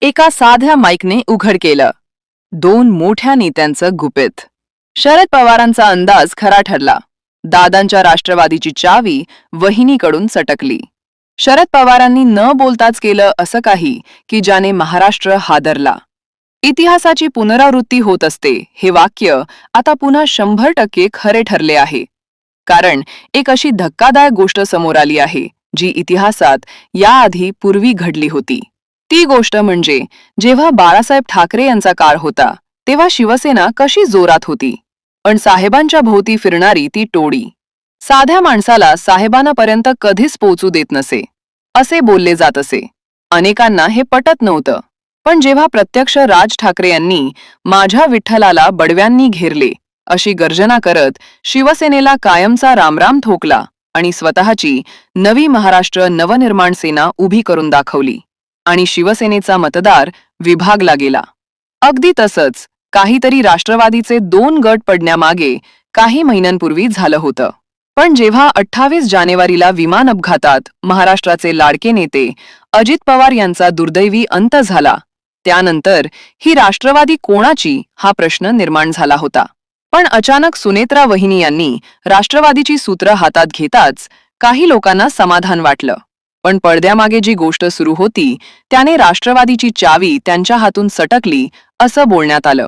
एका साध्या माईकने उघड केलं. दोन मोठ्या नेत्यांचं गुपित. शरद पवारांचा अंदाज खरा ठरला. दादांच्या राष्ट्रवादीची चावी वहिनीकडून सटकली. शरद पवारांनी न बोलताच केलं असं काही की ज्याने महाराष्ट्र हादरला. इतिहासाची पुनरावृत्ती होत असते हे वाक्य आता पुन्हा 100% खरे ठरले आहे. कारण एक अशी धक्कादायक गोष्ट समोर आली आहे जी इतिहासात याआधी पूर्वी घडली होती. ती गोष्ट म्हणजे जेव्हा बाळासाहेब ठाकरे यांचा काळ होता तेव्हा शिवसेना कशी जोरात होती, पण साहेबांच्या भोवती फिरणारी ती टोळी साध्या माणसाला साहेबांपर्यंत कधीच पोहोचू देत नसे असे बोलले जात असे. अनेकांना हे पटत नव्हतं. पण जेव्हा प्रत्यक्ष राज ठाकरे यांनी माझ्या विठ्ठलाला बडव्यांनी घेरले अशी गर्जना करत शिवसेनेला कायमचा रामराम ठोकला आणि स्वतःची नवी महाराष्ट्र नवनिर्माण सेना उभी करून दाखवली आणि शिवसेनेचा मतदार विभागला गेला. अगदी तसंच काहीतरी राष्ट्रवादीचे 2 गट पडण्यामागे काही महिन्यांपूर्वी झालं होतं. पण जेव्हा 28 जानेवारीला विमान अपघातात महाराष्ट्राचे लाडके नेते अजित पवार यांचा दुर्दैवी अंत झाला, त्यानंतर ही राष्ट्रवादी कोणाची हा प्रश्न निर्माण झाला होता. पण अचानक सुनेत्रा वहिनी यांनी राष्ट्रवादीची सूत्र हातात घेताच काही लोकांना समाधान वाटलं. पण पडद्यामागे जी गोष्ट सुरू होती त्याने राष्ट्रवादीची चावी त्यांच्या हातून सटकली असं बोलण्यात आलं.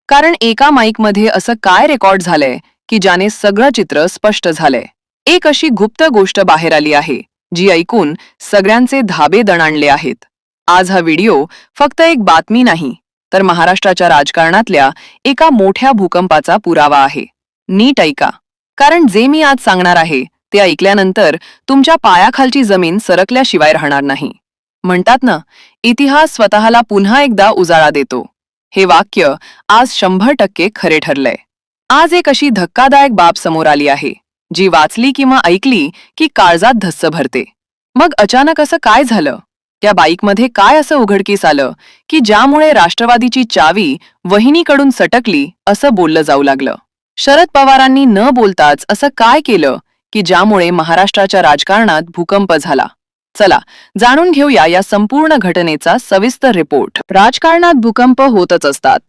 कारण एका माईकमध्ये असं काय रेकॉर्ड झालंय की ज्याने सगळं चित्र स्पष्ट झालंय. एक अशी गुप्त गोष्ट बाहेर आली आहे जी ऐकून सगळ्यांचे धाबे दणाणले आहेत. आज हा व्हिडिओ फक्त एक बातमी नाही तर महाराष्ट्राच्या राजकारणातल्या एका मोठ्या भूकंपाचा पुरावा आहे. नीट ऐका, कारण जे मी आज सांगणार आहे ते ऐकल्यानंतर तुमच्या पायाखालची जमीन सरकल्याशिवाय राहणार नाही. म्हणतात ना, इतिहास स्वतःला पुन्हा एकदा उजाळा देतो. हे वाक्य आज 100% खरे ठरलंय. आज एक अशी धक्कादायक बाब समोर आली आहे जी वाचली किंवा ऐकली की काळजात धस्स भरते. मग अचानक असं काय झालं? त्या बाईकमध्ये काय असं उघडकीस आलं की ज्यामुळे राष्ट्रवादीची चावी वहिनीकडून सटकली असं बोललं जाऊ लागलं? शरद पवारांनी न बोलताच असं काय केलं की ज्यामुळे महाराष्ट्राच्या राजकारणात भूकंप झाला? चला जाणून घेऊया या संपूर्ण घटनेचा सविस्तर रिपोर्ट. राजकारणात भूकंप होतच असतात,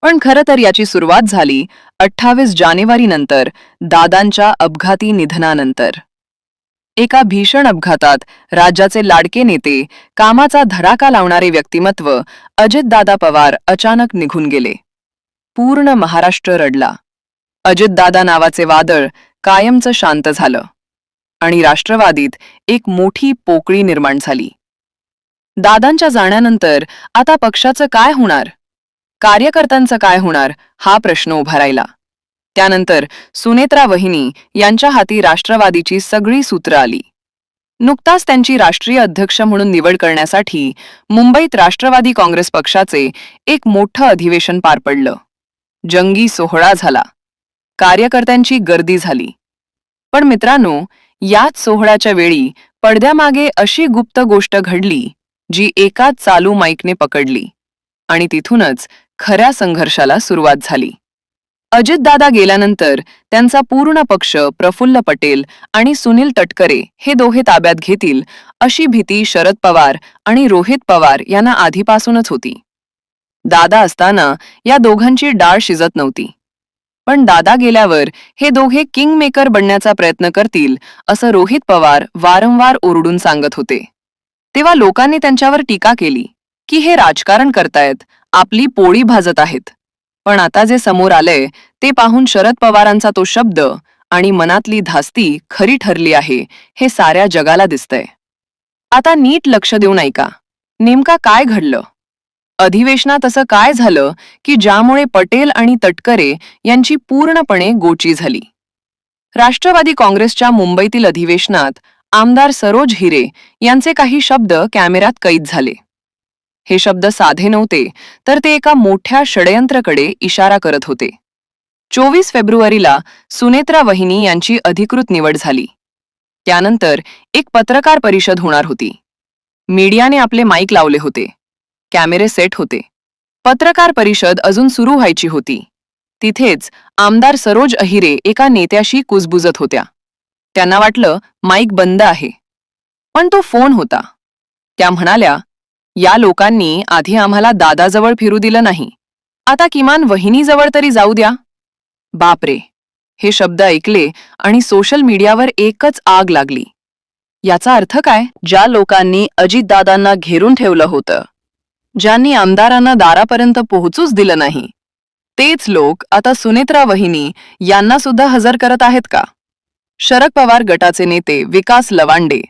पण खरं तर याची सुरुवात झाली 28 जानेवारीनंतर, दादांच्या अपघाती निधनानंतर. एका भीषण अपघातात राज्याचे लाडके नेते, कामाचा धडाका लावणारे व्यक्तिमत्व अजितदादा पवार अचानक निघून गेले. पूर्ण महाराष्ट्र रडला. अजितदादा नावाचे वादळ कायमचं शांत झालं आणि राष्ट्रवादीत एक मोठी पोकळी निर्माण झाली. दादांच्या जाण्यानंतर आता पक्षाचं काय होणार? कार्यकर्त्यांचं काय होणार हा प्रश्न उभा राहिला. त्यानंतर सुनेत्रा वहिनी यांच्या हाती राष्ट्रवादीची सगळी सूत्र आली. नुकताच त्यांची राष्ट्रीय अध्यक्ष म्हणून निवड करण्यासाठी मुंबईत राष्ट्रवादी काँग्रेस पक्षाचे एक मोठं अधिवेशन पार पडलं. जंगी सोहळा झाला. कार्यकर्त्यांची गर्दी झाली. पण मित्रांनो, याच सोहळ्याच्या वेळी पडद्यामागे अशी गुप्त गोष्ट घडली जी एकाच चालू माईकने पकडली आणि तिथूनच खऱ्या संघर्षाला सुरुवात झाली. अजितदादा गेल्यानंतर त्यांचा पूर्ण पक्ष प्रफुल्ल पटेल आणि सुनील तटकरे हे दोघे ताब्यात घेतील अशी भीती शरद पवार आणि रोहित पवार यांना आधीपासूनच होती. दादा असताना या दोघांची डाळ शिजत नव्हती. पण दादा गेल्यावर हे दोघे किंगमेकर बनण्याचा प्रयत्न करतील असं रोहित पवार वारंवार ओरडून सांगत होते. तेव्हा लोकांनी त्यांच्यावर टीका केली की हे राजकारण करतायत, आपली पोळी भाजत आहेत. पण आता जे समोर आलंय ते पाहून शरद पवारांचा तो शब्द आणि मनातली धास्ती खरी ठरली आहे हे साऱ्या जगाला दिसतंय. आता नीट लक्ष देऊन ऐका, नेमका काय घडलं? अधिवेशनात असं काय झालं की ज्यामुळे पटेल आणि तटकरे यांची पूर्णपणे गोची झाली? राष्ट्रवादी काँग्रेसच्या मुंबईतील अधिवेशनात आमदार सरोज हिरे यांचे काही शब्द कॅमेऱ्यात कैद झाले. हे शब्द साधे नव्हते, तर ते एका मोठ्या षडयंत्राकडे इशारा करत होते. 24 फेब्रुवारीला सुनेत्रा वहिनी यांची अधिकृत निवड झाली. त्यानंतर एक पत्रकार परिषद होणार होती. मीडियाने आपले माईक लावले होते. कॅमेरे सेट होते. पत्रकार परिषद अजून सुरू व्हायची होती. तिथेच आमदार सरोज अहिरे एका नेत्याशी कुजबुजत होत्या. त्यांना वाटलं माईक बंद आहे, पण तो फोन होता. त्या म्हणाल्या, या लोकांनी आधी आम्हाला दादाजवळ फिरू दिलं नाही, आता किमान वहिनीजवळ तरी जाऊ द्या. बापरे, हे शब्द ऐकले आणि सोशल मीडियावर एकच आग लागली. याचा अर्थ काय? ज्या लोकांनी अजितदादांना घेरून ठेवलं होतं, ज्यांनी आमदारांना दारापर्यंत पोहोचूच दिलं नाही, तेच लोक आता सुनेत्रा वहिनी यांना सुद्धा हजर करत आहेत का? शरद पवार गटाचे नेते विकास लवांडे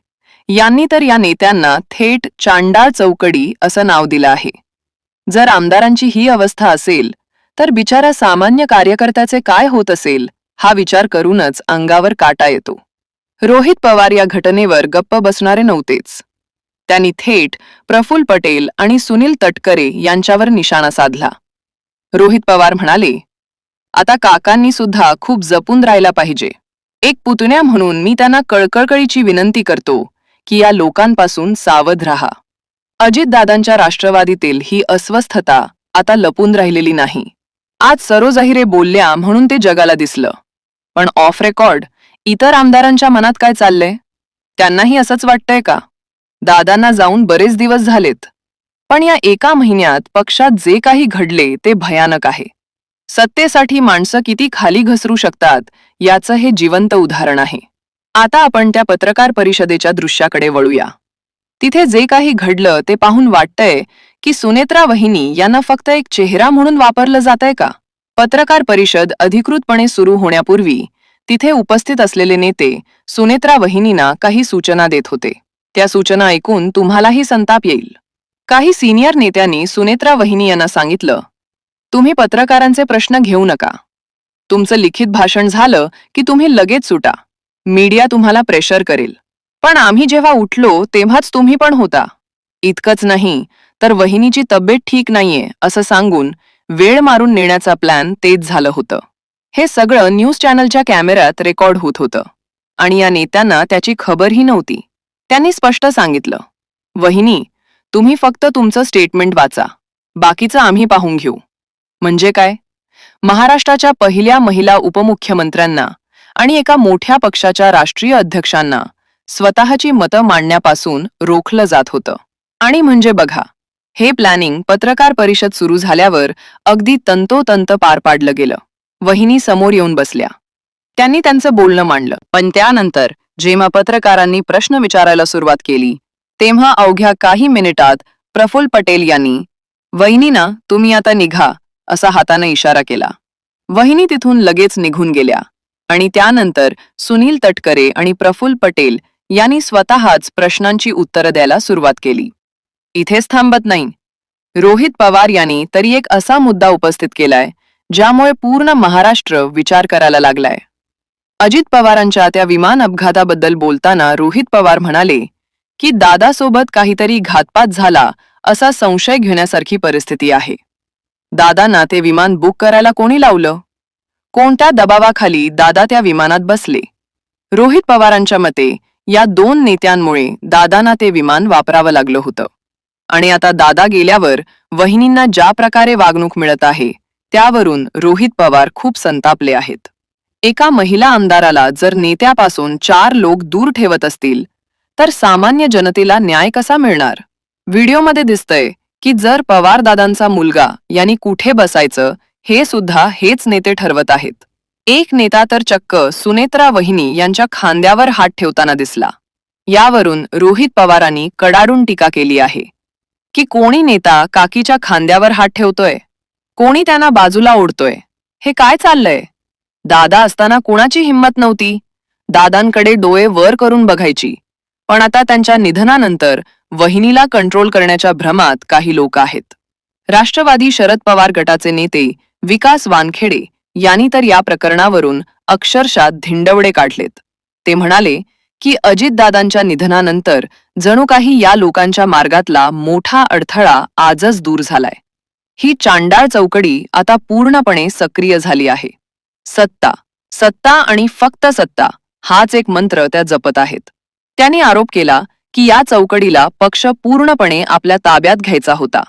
यांनी तर या नेत्यांना थेट चांडाळ चौकडी असं नाव दिलं आहे. जर आमदारांची ही अवस्था असेल तर बिचारा सामान्य कार्यकर्त्याचे काय होत असेल, हा विचार करूनच अंगावर काटा येतो. रोहित पवार या घटनेवर गप्प बसणारे नव्हतेच. त्यांनी थेट प्रफुल्ल पटेल आणि सुनील तटकरे यांच्यावर निशाणा साधला. रोहित पवार म्हणाले, आता काकांनी सुद्धा खूप जपून राहायला पाहिजे. एक पुतण्या म्हणून मी त्यांना कळकळीची विनंती करतो की या लोकांपासून सावध राहा. अजितदादांच्या राष्ट्रवादीतील ही अस्वस्थता आता लपून राहिलेली नाही. आज सरोजाहिरे बोलल्या म्हणून ते जगाला दिसलं, पण ऑफ रेकॉर्ड इतर आमदारांच्या मनात काय चाललंय? त्यांनाही असंच वाटतंय का? दादांना जाऊन बरेच दिवस झालेत, पण या एका महिन्यात पक्षात जे काही घडले ते भयानक आहे. सत्तेसाठी माणसं किती खाली घसरू शकतात याचं हे जिवंत उदाहरण आहे. आता आपण त्या पत्रकार परिषदेच्या दृश्याकडे वळूया. तिथे जे काही घडलं ते पाहून वाटतंय की सुनेत्रा वहिनी यांना फक्त एक चेहरा म्हणून वापरलं जातंय का? पत्रकार परिषद अधिकृतपणे सुरू होण्यापूर्वी तिथे उपस्थित असलेले नेते सुनेत्रा वहिनींना काही सूचना देत होते. त्या सूचना ऐकून तुम्हालाही संताप येईल. काही सिनियर नेत्यांनी सुनेत्रा वहिनी यांना सांगितलं, तुम्ही पत्रकारांचे प्रश्न घेऊ नका. तुमचं लिखित भाषण झालं की तुम्ही लगेच सुटा. मीडिया तुम्हाला प्रेशर करेल. पण आम्ही जेव्हा उठलो तेव्हाच तुम्ही पण होता. इतकंच नाही तर वहिनीची तब्येत ठीक नाहीये असं सांगून वेळ मारून नेण्याचा प्लॅन तेच झालं होतं. हे सगळं न्यूज चॅनलच्या कॅमेऱ्यात रेकॉर्ड होत होतं आणि या नेत्यांना त्याची खबरही नव्हती. त्यांनी स्पष्ट सांगितलं, वहिनी, तुम्ही फक्त तुमचं स्टेटमेंट वाचा, बाकीचं आम्ही पाहून घेऊ. म्हणजे काय? महाराष्ट्राच्या पहिल्या महिला उपमुख्यमंत्र्यांना आणि एका मोठ्या पक्षाच्या राष्ट्रीय अध्यक्षांना स्वतःची मतं मांडण्यापासून रोखलं जात होतं. आणि म्हणजे बघा, हे प्लॅनिंग पत्रकार परिषद सुरू झाल्यावर अगदी तंतोतंत पार पाडलं गेलं. वहिनी समोर येऊन बसल्या. त्यांनी त्यांचं बोलणं मांडलं, पण त्यानंतर जेव्हा पत्रकारांनी प्रश्न विचारायला सुरुवात केली तेव्हा अवघ्या काही मिनिटात प्रफुल्ल पटेल यांनी, वहिनींना तुम्ही आता निघा असा हाताने इशारा केला. वहिनी तिथून लगेच निघून गेल्या आणि त्यानंतर सुनील तटकरे आणि प्रफुल्ल पटेल यांनी स्वतःच प्रश्नांची उत्तरं द्यायला सुरुवात केली. इथेच थांबत नाही. रोहित पवार यांनी तरी एक असा मुद्दा उपस्थित केलाय ज्यामुळे पूर्ण महाराष्ट्र विचार करायला लागलाय. अजित पवारांच्या त्या विमान अपघाताबद्दल बोलताना रोहित पवार म्हणाले की दादासोबत काहीतरी घातपात झाला असा संशय घेण्यासारखी परिस्थिती आहे. दादांना ते विमान बुक करायला कोणी लावलं? कोणत्या दबावाखाली दादा त्या विमानात बसले? रोहित पवारांच्या मते या दोन नेत्यांमुळे दादांना ते विमान वापरावं लागलं होतं. आणि आता दादा गेल्यावर वहिनींना ज्या प्रकारे वागणूक मिळत आहे त्यावरून रोहित पवार खूप संतापले आहेत. एका महिला आमदाराला जर नेत्यापासून 4 लोक दूर ठेवत असतील तर सामान्य जनतेला न्याय कसा मिळणार? व्हिडिओमध्ये दिसतंय की जर पवार दादांचा मुलगा यांनी कुठे बसायचं हे सुद्धा हेच नेते ठरवत आहेत. एक नेता तर चक्क सुनेत्रा वहिनी यांच्या खांद्यावर हात ठेवताना दिसला. यावरून रोहित पवारांनी कडाडून टीका केली आहे की कोणी नेता काकीच्या खांद्यावर हात ठेवतोय, कोणी त्यांना बाजूला ओढतोय. हे काय चाललंय? दादा असताना कुणाची हिंमत नव्हती दादांकडे डोळे वर करून बघायची, पण आता त्यांच्या निधनानंतर वहिनीला कंट्रोल करण्याच्या भ्रमात काही लोक आहेत. राष्ट्रवादी शरद पवार गटाचे नेते विकास वानखेडे यांनी तर या प्रकरणावरून अक्षरशः धिंडवडे काढलेत. ते म्हणाले की अजितदादांच्या निधनानंतर जणू काही या लोकांच्या मार्गातला मोठा अडथळा आजच दूर झालाय. ही चांडाळ चौकडी आता पूर्णपणे सक्रिय झाली आहे. सत्ता, सत्ता आणि फक्त सत्ता हाच एक मंत्र त्या जपत आहेत. त्यांनी आरोप केला की या चौकडीला पक्ष पूर्णपणे आपल्या ताब्यात घ्यायचा होता,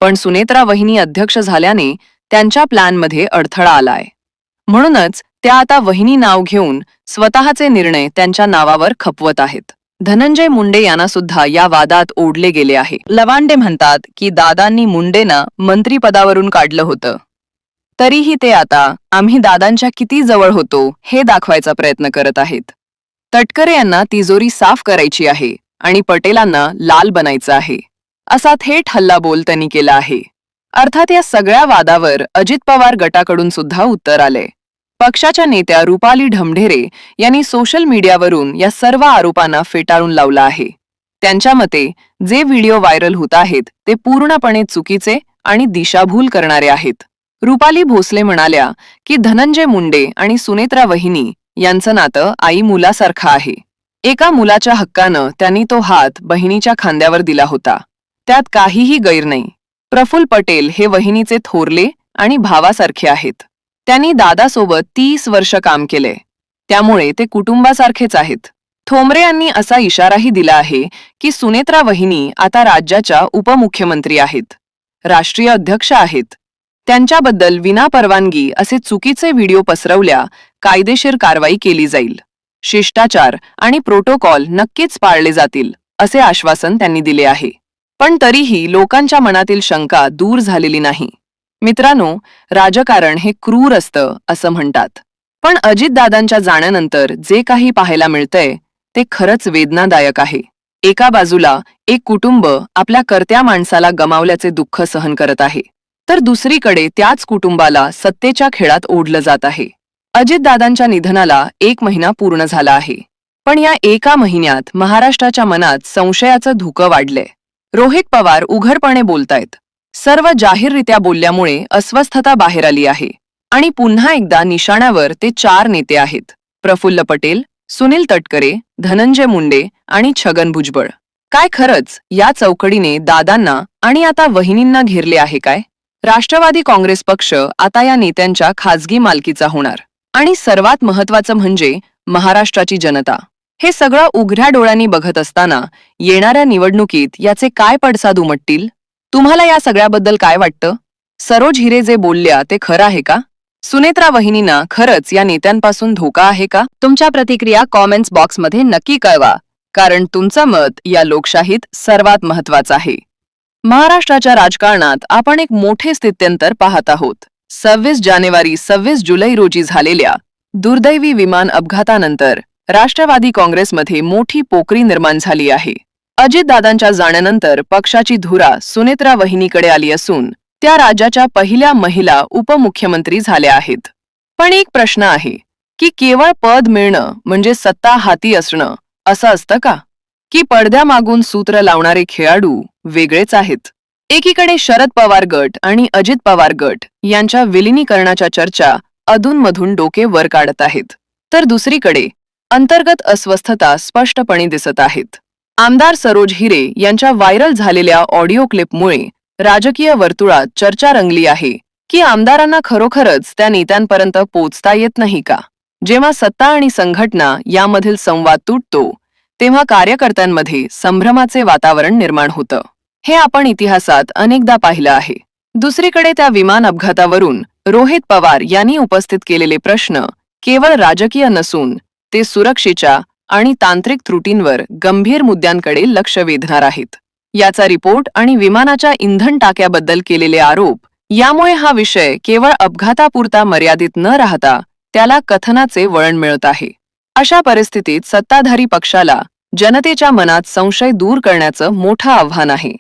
पण सुनेत्रा वहिनी अध्यक्ष झाल्याने त्यांच्या प्लॅनमध्ये अडथळा आलाय. म्हणूनच त्या आता वहिनी नाव घेऊन स्वतःचे निर्णय त्यांच्या नावावर खपवत आहेत. धनंजय मुंडे यांना सुद्धा या वादात ओढले गेले आहे. लवांडे म्हणतात की दादांनी मुंडेंना मंत्रिपदावरून काढलं होतं, तरीही ते आता आम्ही दादांच्या किती जवळ होतो हे दाखवायचा प्रयत्न करत आहेत. तटकरे यांना तिजोरी साफ करायची आहे आणि पटेलांना लाल बनायचं आहे, असा थेट हल्लाबोल त्यांनी केला आहे. अर्थात या सगळ्या वादावर अजित पवार गटाकडून सुद्धा उत्तर आले. पक्षाच्या नेत्या रुपाली ढमढेरे यांनी सोशल मीडियावरून या सर्व आरोपांना फेटाळून लावला आहे. त्यांच्या मते जे व्हिडिओ व्हायरल होत आहेत ते पूर्णपणे चुकीचे आणि दिशाभूल करणारे आहेत. रुपाली भोसले म्हणाल्या की धनंजय मुंडे आणि सुनेत्रा वहिनी यांचं नातं आई मुलासारखं आहे. एका मुलाच्या हक्कानं त्यांनी तो हात बहिणीच्या खांद्यावर दिला होता, त्यात काहीही गैर नाही. प्रफुल्ल पटेल हे वहिनीचे थोरले आणि भावासारखे आहेत. त्यांनी दादासोबत 30 वर्ष काम केले, त्यामुळे ते कुटुंबासारखेच आहेत. थोमरे यांनी असा इशाराही दिला आहे की सुनेत्रा वहिनी आता राज्याच्या उपमुख्यमंत्री आहेत, राष्ट्रीय अध्यक्ष आहेत. त्यांच्याबद्दल विनापरवानगी असे चुकीचे व्हिडिओ पसरवल्या कायदेशीर कारवाई केली जाईल. शिष्टाचार आणि प्रोटोकॉल नक्कीच पाळले जातील, असे आश्वासन त्यांनी दिले आहे. पण तरीही लोकांच्या मनातील शंका दूर झालेली नाही. मित्रांनो, राजकारण हे क्रूर असतं असं म्हणतात, पण अजितदादांच्या जाण्यानंतर जे काही पाहायला मिळतंय ते खरंच वेदनादायक आहे. एका बाजूला एक कुटुंब आपल्या कर्त्या माणसाला गमावल्याचे दुःख सहन करत आहे, तर दुसरीकडे त्याच कुटुंबाला सत्तेच्या खेळात ओढलं जात आहे. अजितदादांच्या निधनाला 1 महिना पूर्ण झाला आहे, पण या एका महिन्यात महाराष्ट्राच्या मनात संशयाचं धुकं वाढलंय. रोहित पवार उघडपणे बोलतायत. सर्व जाहीररित्या बोलल्यामुळे अस्वस्थता बाहेर आली आहे आणि पुन्हा एकदा निशाण्यावर ते 4 नेते आहेत: प्रफुल्ल पटेल, सुनील तटकरे, धनंजय मुंडे आणि छगन भुजबळ. काय खरंच या चौकडीने दादांना आणि आता वहिनींना घेरले आहे काय? राष्ट्रवादी काँग्रेस पक्ष आता या नेत्यांच्या खासगी मालकीचा होणार आणि सर्वात महत्त्वाचं म्हणजे महाराष्ट्राची जनता हे सगळं उघड्या डोळ्यांनी बघत असताना येणाऱ्या निवडणुकीत याचे काय पडसाद उमटतील? तुम्हाला या सगळ्याबद्दल काय वाटतं? सरोज हिरे जे बोलल्या ते खरं आहे का? सुनेत्रा वहिनींना खरंच या नेत्यांपासून धोका आहे का? तुमच्या प्रतिक्रिया कॉमेंट्स बॉक्समध्ये नक्की कळवा, कारण तुमचं मत या लोकशाहीत सर्वात महत्त्वाचं आहे. महाराष्ट्राच्या राजकारणात आपण एक मोठे स्थित्यंतर पाहत आहोत. 26 जानेवारी 26 जुलै रोजी झालेल्या दुर्दैवी विमान अपघातानंतर राष्ट्रवादी काँग्रेसमध्ये मोठी पोकरी निर्माण झाली आहे. अजितदादांच्या जाण्यानंतर पक्षाची धुरा सुनेत्रा वहिनीकडे आली असून त्या राज्याच्या पहिल्या महिला उपमुख्यमंत्री झाल्या आहेत. पण एक प्रश्न आहे की केवळ पद मिळणं म्हणजे सत्ता हाती असणं असं असतं का? की पडद्यामागून सूत्र लावणारे खेळाडू वेगळेच आहेत? एकीकडे शरद पवार गट आणि अजित पवार गट यांच्या विलिनीकरणाच्या चर्चा अधूनमधून डोके वर काढत आहेत, तर दुसरीकडे अंतर्गत अस्वस्थता स्पष्टपणे दिसत आहेत. आमदार सरोज हिरे यांच्या व्हायरल झालेल्या ऑडिओ क्लिपमुळे राजकीय वर्तुळात चर्चा रंगली आहे की आमदारांना खरोखरच त्या नेत्यांपर्यंत पोचता येत नाही का? जेव्हा सत्ता आणि संघटना यामधील संवाद तुटतो तेव्हा कार्यकर्त्यांमध्ये संभ्रमाचे वातावरण निर्माण होतं. हे आपण इतिहासात अनेकदा पाहिलं आहे. दुसरीकडे त्या विमान अपघातावरून रोहित पवार यांनी उपस्थित केलेले प्रश्न केवळ राजकीय नसून ते सुरक्षेच्या आणि तांत्रिक त्रुटींवर गंभीर मुद्द्यांकडे लक्ष वेधणार आहेत. याचा रिपोर्ट आणि विमानाच्या इंधन टाक्याबद्दल केलेले आरोप यामुळे हा विषय केवळ अपघातापुरता मर्यादित न राहता त्याला कथनाचे वळण मिळत आहे. अशा परिस्थितीत सत्ताधारी पक्षाला जनतेच्या मनात संशय दूर करण्याचं मोठं आव्हान आहे.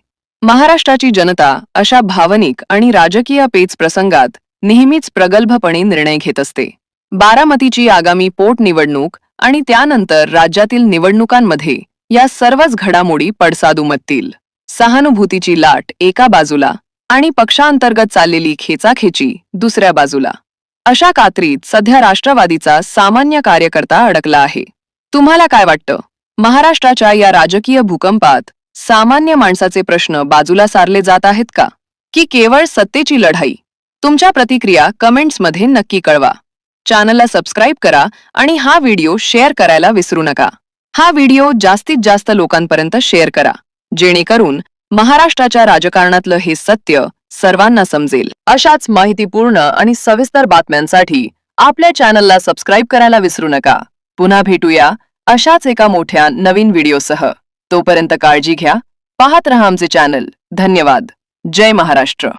महाराष्ट्राची जनता अशा भावनिक आणि राजकीय पेच प्रसंगात नेहमीच प्रगल्भपणे निर्णय घेत असते. बारामतीची आगामी पोटनिवडणूक आणि त्यानंतर राज्यातील निवडणुकांमध्ये या सर्वच घडामोडी पडसाद उमटतील. सहानुभूतीची लाट एका बाजूला आणि पक्षांतर्गत चाललेली खेचाखेची दुसऱ्या बाजूला. अशा कात्रीत सध्या राष्ट्रवादीचा सामान्य कार्यकर्ता अडकला आहे. तुम्हाला काय वाटतं? महाराष्ट्राच्या या राजकीय भूकंपात सामान्य माणसाचे प्रश्न बाजूला सारले जात आहेत का? की केवळ सत्तेची लढाई? तुमच्या प्रतिक्रिया कमेंट्समध्ये नक्की कळवा. चॅनलला सबस्क्राईब करा आणि हा व्हिडिओ शेअर करायला विसरू नका. हा व्हिडिओ जास्तीत जास्त लोकांपर्यंत शेअर करा, जेणेकरून महाराष्ट्राच्या राजकारणातलं हे सत्य सर्वांना समजेल. अशाच माहितीपूर्ण आणि सविस्तर बातम्यांसाठी आपल्या चॅनलला सबस्क्राईब करायला विसरू नका. पुन्हा भेटूया अशाच एका मोठ्या नवीन व्हिडिओसह. तोपर्यंत काळजी घ्या. पाहत रहा आमचे चॅनल. धन्यवाद. जय महाराष्ट्र.